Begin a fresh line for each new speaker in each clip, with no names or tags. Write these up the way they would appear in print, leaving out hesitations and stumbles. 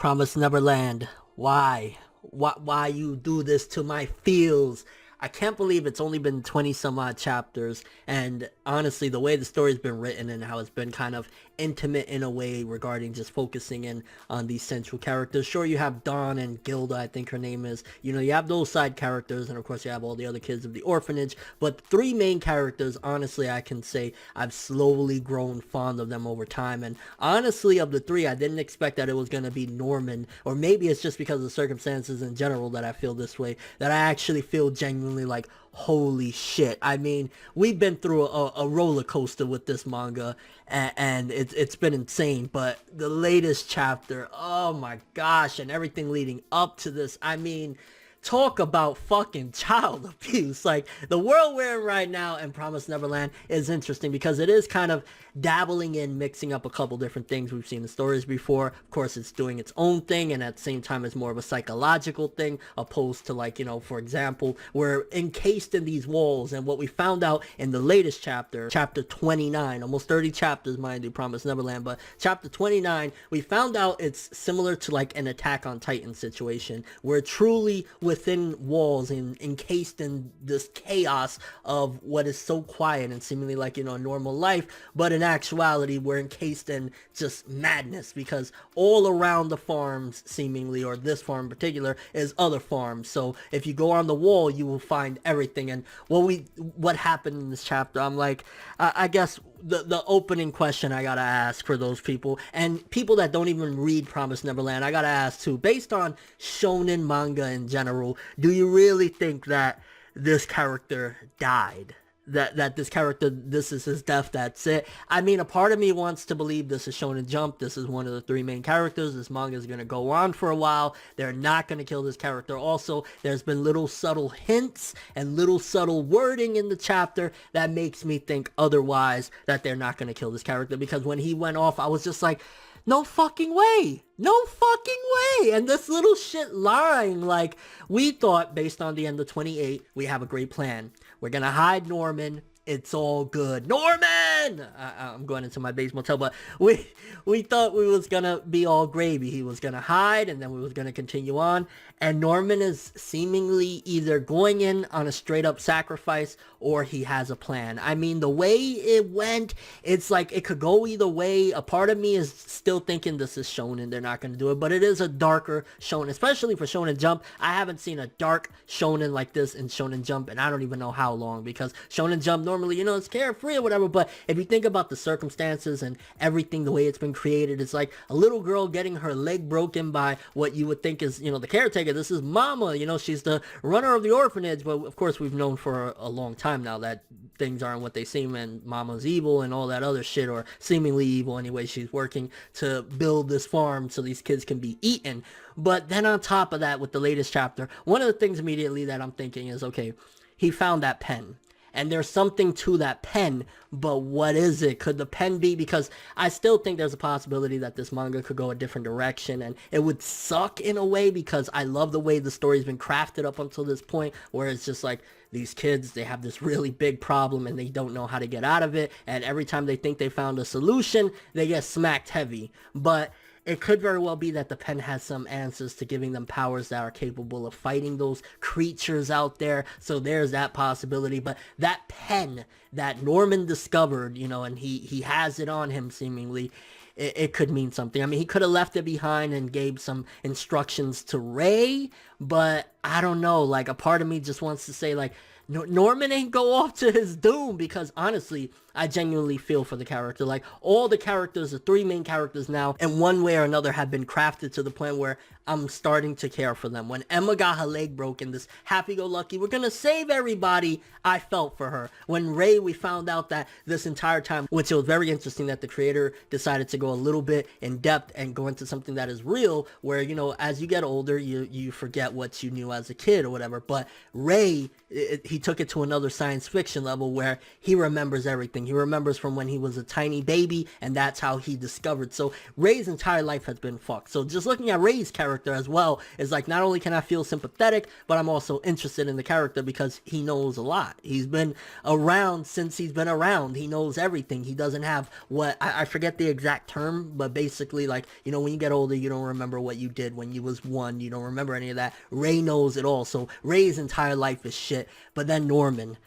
Promise Neverland. Why? Why you do this to my feels? I can't believe it's only been 20 some odd chapters, and honestly the way the story's been written and how it's been kind of intimate in a way regarding just focusing in on these central characters. Sure, you have Dawn and Gilda, I think her name is, you have those side characters, and of course you have all the other kids of the orphanage, but the three main characters, honestly, I can say I've slowly grown fond of them over time. And honestly, of the three, I didn't expect that it was going to be Norman, or maybe it's just because of the circumstances in general that I feel this way, that I actually feel genuinely like, holy shit. I mean, we've been through a roller coaster with this manga, and it's been insane, but the latest chapter, oh my gosh, and everything leading up to this, I mean, talk about fucking child abuse. Like, the world we're in right now in Promise Neverland is interesting because it is kind of dabbling in mixing up a couple different things we've seen in stories before. Of course, it's doing its own thing, and at the same time it's more of a psychological thing, opposed to, like, for example, we're encased in these walls, and what we found out in the latest chapter, chapter 29, almost 30 chapters, mind you, Promise Neverland, but chapter 29, we found out it's similar to like an Attack on Titan situation. We're truly within walls and encased in this chaos of what is so quiet and seemingly like, a normal life, but in actuality we're encased in just madness, because all around the farms seemingly, or this farm in particular, is other farms. So if you go on the wall, you will find everything. And what happened in this chapter, I'm like, I guess the opening question I gotta ask for those people, and people that don't even read Promise Neverland, I gotta ask too, based on shonen manga in general, do you really think that this character died? That this character, this is his death, that's it? I mean, a part of me wants to believe this is Shonen Jump, this is one of the three main characters, this manga is going to go on for a while, they're not going to kill this character. Also, there's been little subtle hints and little subtle wording in the chapter that makes me think otherwise, that they're not going to kill this character, because when he went off, I was just like, no fucking way. No fucking way. And this little shit line, like, we thought based on the end of 28, we have a great plan. We're gonna hide Norman. It's all good. Norman! I'm going into my base motel, but we thought we was gonna be all gravy. He was gonna hide, and then we was gonna continue on. And Norman is seemingly either going in on a straight up sacrifice, or he has a plan. I mean, the way it went, it's like it could go either way. A part of me is still thinking this is shonen, they're not gonna do it, but it is a darker shonen, especially for Shonen Jump. I haven't seen a dark shonen like this in Shonen Jump, and I don't even know how long, because Shonen Jump normally, it's carefree or whatever, but if you think about the circumstances and everything, the way it's been created, it's like a little girl getting her leg broken by what you would think is, the caretaker. This is Mama, she's the runner of the orphanage, but of course we've known for a long time now that things aren't what they seem, and Mama's evil and all that other shit, or seemingly evil anyway. She's working to build this farm so these kids can be eaten. But then on top of that, with the latest chapter, one of the things immediately that I'm thinking is, okay, he found that pen, and there's something to that pen, but what is it? Could the pen be, because I still think there's a possibility that this manga could go a different direction, and it would suck in a way, because I love the way the story's been crafted up until this point, where it's just like, these kids, they have this really big problem and they don't know how to get out of it, and every time they think they found a solution, they get smacked heavy. But it could very well be that the pen has some answers to giving them powers that are capable of fighting those creatures out there. So there's that possibility. But that pen that Norman discovered, and he has it on him seemingly, it could mean something. I mean, he could have left it behind and gave some instructions to Ray, but I don't know. Like, a part of me just wants to say, like, Norman ain't go off to his doom, because honestly, I genuinely feel for the character. Like, all the characters, the three main characters now, in one way or another, have been crafted to the point where I'm starting to care for them. When Emma got her leg broken, this happy-go-lucky, we're gonna save everybody, I felt for her. When Ray, we found out that this entire time, which it was very interesting that the creator decided to go a little bit in depth and go into something that is real, where, as you get older, you forget what you knew as a kid or whatever. But Ray, he he took it to another science fiction level where he remembers everything. He remembers from when he was a tiny baby, and that's how he discovered. So Rey's entire life has been fucked. So just looking at Rey's character as well is like, not only can I feel sympathetic, but I'm also interested in the character because he knows a lot. He's been around since he's been around. He knows everything. He doesn't have what, I forget the exact term, but basically, like, you know, when you get older, you don't remember what you did when you was one. You don't remember any of that. Rey knows it all. So Rey's entire life is shit. But then Norman,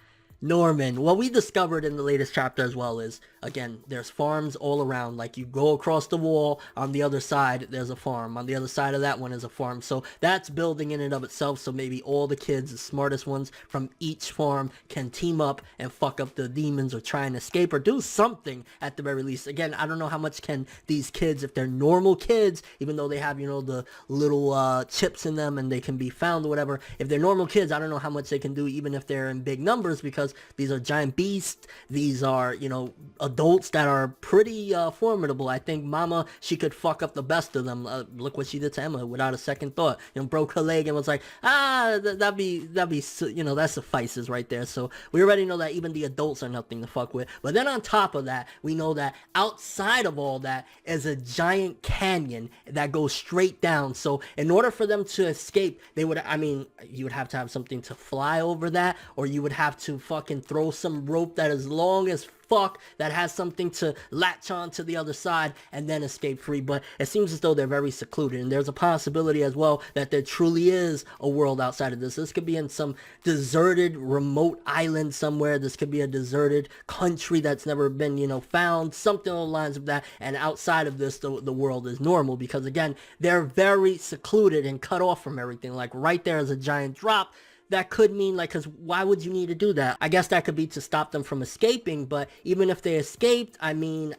what we discovered in the latest chapter as well is, again, there's farms all around. Like, you go across the wall, on the other side there's a farm, on the other side of that one is a farm. So that's building in and of itself. So maybe all the kids, the smartest ones from each farm, can team up and fuck up the demons or try and escape or do something at the very least. Again, I don't know how much can these kids, if they're normal kids, even though they have, you know, the little chips in them and they can be found or whatever, if they're normal kids, I don't know how much they can do even if they're in big numbers, because these are giant beasts. These are, you know, adults that are pretty formidable. I think Mama, she could fuck up the best of them. Look what she did to Emma without a second thought. You know, broke her leg and was like, that'd be, you know, that suffices right there. So we already know that even the adults are nothing to fuck with. But then on top of that, we know that outside of all that is a giant canyon that goes straight down. So in order for them to escape, they would, I mean, you would have to have something to fly over that, or you would have to fucking throw some rope that is long as fuck that has something to latch on to the other side and then escape free. But it seems as though they're very secluded, and there's a possibility as well that there truly is a world outside of this. This could be in some deserted remote island somewhere. This could be a deserted country that's never been, you know, found, something along the lines of that. And outside of this, the world is normal, because again, they're very secluded and cut off from everything. Like, right there is a giant drop. That could mean, like, because why would you need to do that? I guess that could be to stop them from escaping, but even if they escaped, I mean,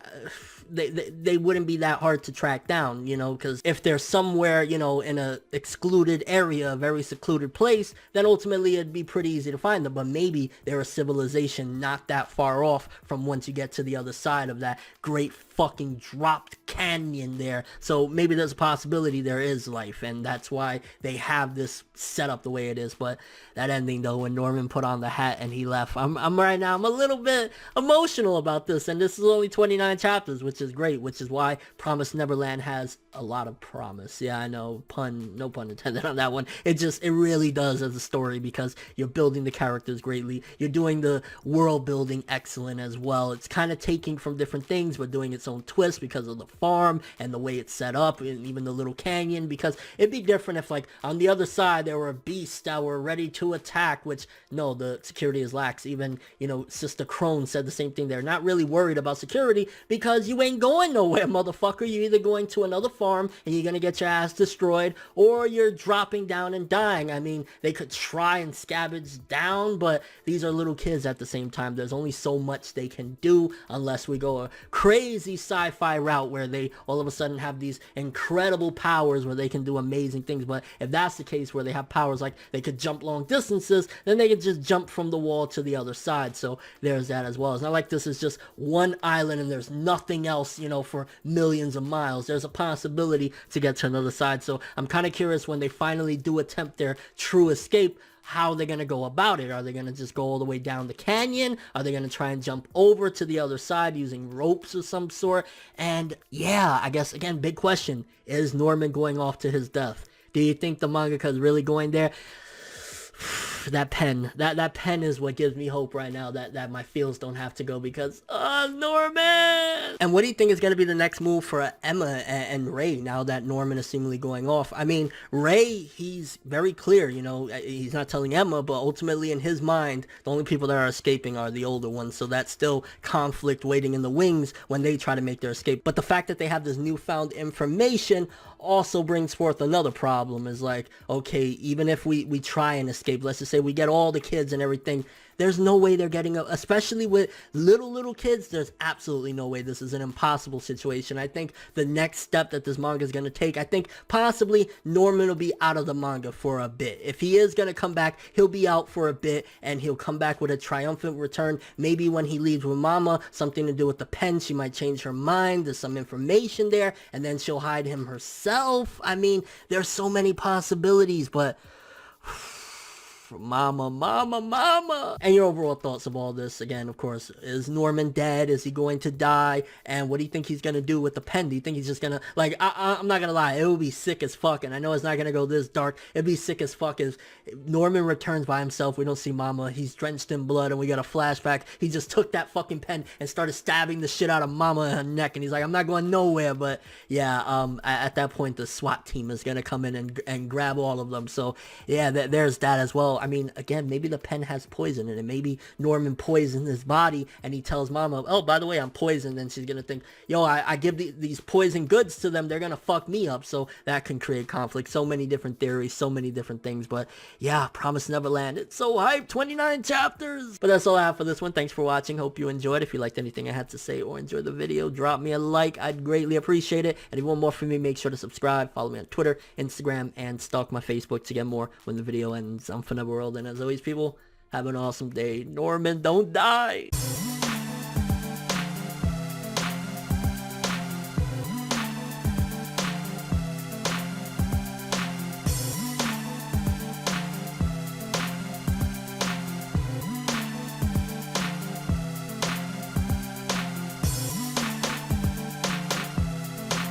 they wouldn't be that hard to track down, you know, because if they're somewhere, you know, in a excluded area, a very secluded place, then ultimately it'd be pretty easy to find them. But maybe they're a civilization not that far off from once you get to the other side of that great fucking dropped canyon there. So maybe there's a possibility there is life, and that's why they have this set up the way it is. But that ending though, when Norman put on the hat and he left, I'm right now, I'm a little bit emotional about this, and this is only 29 chapters, which is great, which is why Promised Neverland has a lot of promise. Yeah, I know, no pun intended on that one. It really does as a story, because you're building the characters greatly. You're doing the world building excellent as well. It's kind of taking from different things, but doing its own twist because of the farm and the way it's set up, and even the little canyon, because it'd be different if, like, on the other side there were beasts that were ready to attack, which, no, the security is lax. Even, you know, Sister Crone said the same thing. They're not really worried about security because you ain't going nowhere, motherfucker. You're either going to another farm and you're gonna get your ass destroyed, or you're dropping down and dying. I mean, they could try and scavenge down, but these are little kids at the same time. There's only so much they can do unless we go a crazy sci-fi route where they all of a sudden have these incredible powers where they can do amazing things. But if that's the case, where they have powers like they could jump long distances, then they could just jump from the wall to the other side. So there's that as well. It's not like this is just one island and there's nothing else, you know, for millions of miles. There's a possibility to get to another side. So I'm kind of curious, when they finally do attempt their true escape, how they're going to go about it. Are they going to just go all the way down the canyon? Are they going to try and jump over to the other side using ropes of some sort? And yeah, I guess, again, big question, is Norman going off to his death? Do you think the mangaka is really going there? That pen is what gives me hope right now, that my feels don't have to go, because Norman. And what do you think is going to be the next move for Emma and Rey now that Norman is seemingly going off? I mean, Rey, he's very clear, you know, he's not telling Emma, but ultimately in his mind, the only people that are escaping are the older ones. So that's still conflict waiting in the wings when they try to make their escape. But the fact that they have this newfound information also brings forth another problem. Is like, okay, even if we try and escape, let's just say we get all the kids and everything, there's no way they're getting up, especially with little kids. There's absolutely no way. This is an impossible situation. I think the next step that this manga is going to take, I think possibly Norman will be out of the manga for a bit. If he is going to come back, he'll be out for a bit, and he'll come back with a triumphant return. Maybe when he leaves with Mama, something to do with the pen, she might change her mind. There's some information there, and then she'll hide him herself. I mean, there's so many possibilities, but Mama, mama, mama. And your overall thoughts of all this, again, of course, is Norman dead? Is he going to die? And what do you think he's gonna do with the pen? Do you think he's just gonna, like, I'm not gonna lie, it would be sick as fuck, and I know it's not gonna go this dark. It'd be sick as fuck if Norman returns by himself. We don't see Mama. He's drenched in blood, and we got a flashback. He just took that fucking pen and started stabbing the shit out of Mama in her neck, and he's like, I'm not going nowhere. But yeah, at that point, the SWAT team is gonna come in and grab all of them. So yeah, there's that as well. I mean, again, maybe the pen has poison in it. Maybe Norman poisoned his body, and he tells Mama, oh, by the way, I'm poisoned. And she's gonna think, yo, I give these poison goods to them, they're gonna fuck me up. So that can create conflict. So many different theories, so many different things. But yeah, Promised Neverland, it's so hyped. 29 chapters. But that's all I have for this one. Thanks for watching. Hope you enjoyed. If you liked anything I had to say or enjoyed the video, drop me a like. I'd greatly appreciate it. And if you want more from me, make sure to subscribe, follow me on Twitter, Instagram, and stalk my Facebook to get more when the video ends. I'm ForneverWorld, and as always, people, have an awesome day. Norman, don't die.